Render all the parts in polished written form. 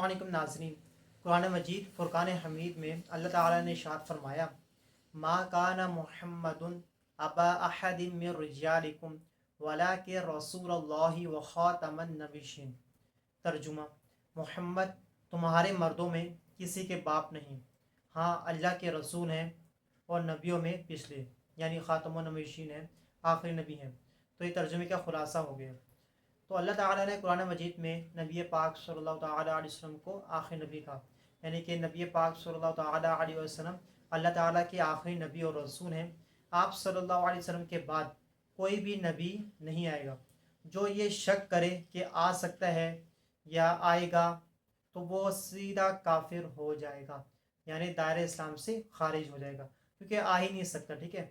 अस्सलाम वालेकुम नाज़रीन। कुरान मजीद फ़ुरक़ान हमीद में अल्लाह ताला ने इरशाद फरमाया, मा काना मुहम्मदुन अबा अहदिम मिर रिजालिकुम वलाकिन रसूलुल्लाहि व ख़ातमन नबिय्यीन। तर्जुमा, मोहम्मद तुम्हारे मर्दों में किसी के बाप नहीं, हाँ अल्लाह के रसूल हैं और नबियों में पिछले, यानी ख़ातमुन नबिय्यीन हैं, आखिरी नबी हैं। तो ये तर्जुमे का ख़ुलासा हो गया। तो अल्लाह ताला ने कुरान मजीद में नबी पाक सल्लल्लाहु ताला अलैहि वसल्लम को आखिरी नबी कहा, यानी कि नबी पाक सल्लल्लाहु ताला अलैहि वसल्लम अल्लाह ताला के आखिरी नबी और रसूल हैं। आप सल्लल्लाहु अलैहि वसल्लम के बाद कोई भी नबी नहीं आएगा। जो ये शक करे कि आ सकता है या आएगा तो वो सीधा काफिर हो जाएगा, यानी दायरे इस्लाम से खारिज हो जाएगा, क्योंकि आ ही नहीं सकता। ठीक है,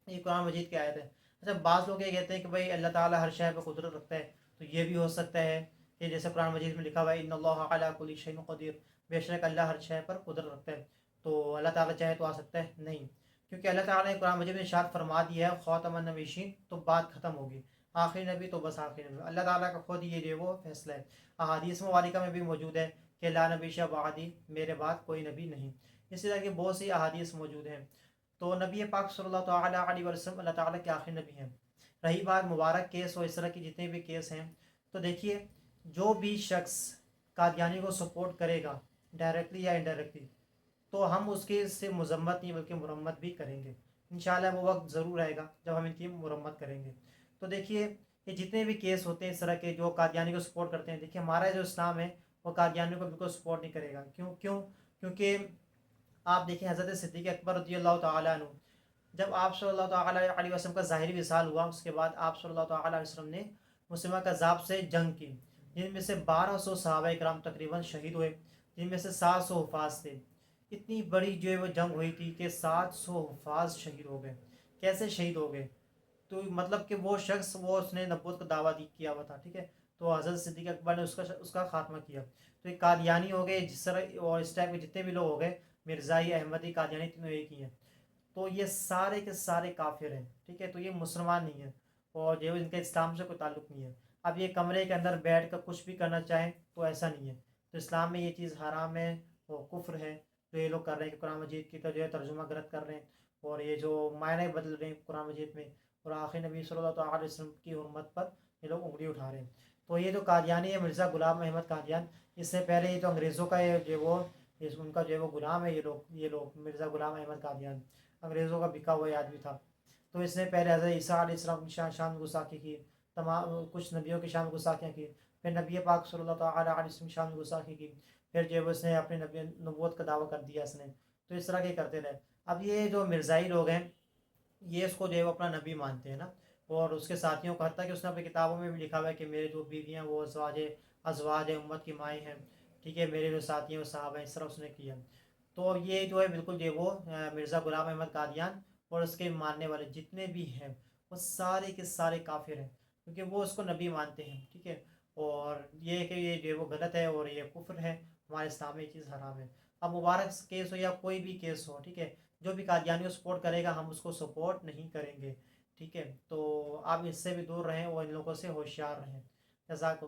ये कुरान मजीद की आयत है। अच्छा, बाज़ लोग ये कहते हैं कि भाई अल्लाह ताला हर शय पर कुदरत रखता है, तो ये भी हो सकता है कि जैसे कुरान मजीद में लिखा हुआ है इन्नल्लाह अला कुल्ली शैइन क़दीर, बेशक अल्लाह हर शय पर कुदरत रखता है, तो अल्लाह ताला चाहे तो आ सकता है? नहीं, क्योंकि अल्लाह ताला ने कुरान मजीद में इरशाद फरमा दिया है ख़ातमुन नबिय्यीन, तो बात ख़त्म होगी। आखिरी नबी तो बस आखिरी नबी, अल्लाह ताला का खुद ये जो वो फैसला है। अहादीस मुबारका में भी मौजूद है कि ला नबिय्य बअदी, मेरे बाद कोई नबी नहीं। इसी तरह की बहुत सी अहादीस मौजूद हैं। तो नबी पाक सल्लल्लाहु ताला अलैहि वसल्लम अल्लाह ताला के आखिरी नबी हैं। रही बात मुबारक केस और इस तरह की जितने भी केस हैं, तो देखिए, जो भी शख्स कादियानी को सपोर्ट करेगा डायरेक्टली या इनडायरेक्टली, तो हम उसके से मजम्मत नहीं बल्कि मुरम्मत भी करेंगे। इंशाल्लाह वो वक्त ज़रूर आएगा जब हम इनकी मुरम्मत करेंगे। तो देखिए, ये जितने भी केस होते हैं इस तरह के जो कादियानी को सपोर्ट करते हैं, देखिए हमारा जो इस्लाम है वो कादियानी को बिल्कुल सपोर्ट नहीं करेगा। क्यों क्यों क्योंकि आप देखिए हज़रत सिद्दीक़ अकबर रज़ियल्लाहु ताला अन्हु, जब आप सल्लल्लाहु ताला अलैहि वसल्लम का ज़ाहिरी विसाल हुआ, उसके बाद आप सल्लल्लाहु ताला अलैहि वसल्लम ने मुस्लिमा कज़ाब से जंग की, जिनमें से 1200 सहाबा इकराम तकरीबन शहीद हुए, जिनमें से 700 हुफ़ाज़ थे। इतनी बड़ी जो है वो जंग हुई थी कि 700 हुफ़ाज़ शहीद हो गए। कैसे शहीद हो गए? तो मतलब कि वो शख्स वो उसने नबूवत का दावा किया हुआ था। ठीक है, तो हज़रत सिद्दीक़ अकबर ने उसका खात्मा किया। तो ये कादियानी हो गए जिस तरह, और इस टाइप के जितने भी लोग हो गए, मिर्ज़ाई, अहमदी, कादियानी, तीनों एक ही हैं। तो ये सारे के सारे काफिर हैं। ठीक है, तो ये मुसलमान नहीं है और जो इनका इस्लाम से कोई ताल्लुक़ नहीं है। अब ये कमरे के अंदर बैठ कर कुछ भी करना चाहें तो ऐसा नहीं है। तो इस्लाम में ये चीज़ हराम है, वो कुफ्र है जो ये लोग कर रहे हैं कि कुरान मजीद की तो जो है तर्जुमा गलत कर रहे हैं और ये जो मायने बदल रहे हैं कुरान मजीद में, और आखिर नबी सल्लल्लाहु अलैहि वसल्लम की हुर्मत पर ये लोग उंगली उठा रहे हैं। तो ये जो कादियानी है मिर्ज़ा ग़ुलाम अहमद कादियान, इससे पहले ये तो अंग्रेज़ों का ये जो वो उनका जो है वो गुलाम है, ये लोग मिर्ज़ा ग़ुलाम अहमद कादियान अंग्रेज़ों का बिका हुआ आदमी था। तो इसने पहले हज़रत ईसा अलैहिस्सलाम की शान गुस्ताखी की, तमाम कुछ नबियों की शान गुस्ताखियाँ की, फिर नबी पाक सल्लल्लाहु ताला अलैहि वसल्लम की शान गुस्ताखी की, फिर जो है उसने अपने नबी नबूवत का दावा कर दिया इसने। तो इस तरह के करते रहे। अब ये जो मिर्ज़ाई लोग हैं, ये इसको जो है वो अपना नबी मानते हैं ना, और उसके साथियों को, हत्ता कि उसने अपनी किताबों में भी लिखा हुआ है कि मेरे जो बीवियाँ वो अज़वाज उम्मत की माएँ हैं। ठीक है, मेरे जो साथी हैं वो सहाबा हैं, इस तरह उसने किया। तो ये जो है बिल्कुल जो है वो मिर्ज़ा ग़ुलाम अहमद कादियान और उसके मानने वाले जितने भी हैं वो सारे के सारे काफिर हैं, क्योंकि वो उसको नबी मानते हैं। ठीक है, और ये कि ये जो है वो गलत है और ये कुफ्र है, हमारे इस्लाम में ये चीज़ हराम है। अब मुबारक केस हो या कोई भी केस हो, ठीक है, जो भी कादियानी को सपोर्ट करेगा हम उसको सपोर्ट नहीं करेंगे। ठीक है, तो आप इससे भी दूर रहें और इन लोगों से होशियार रहें। जज़ाक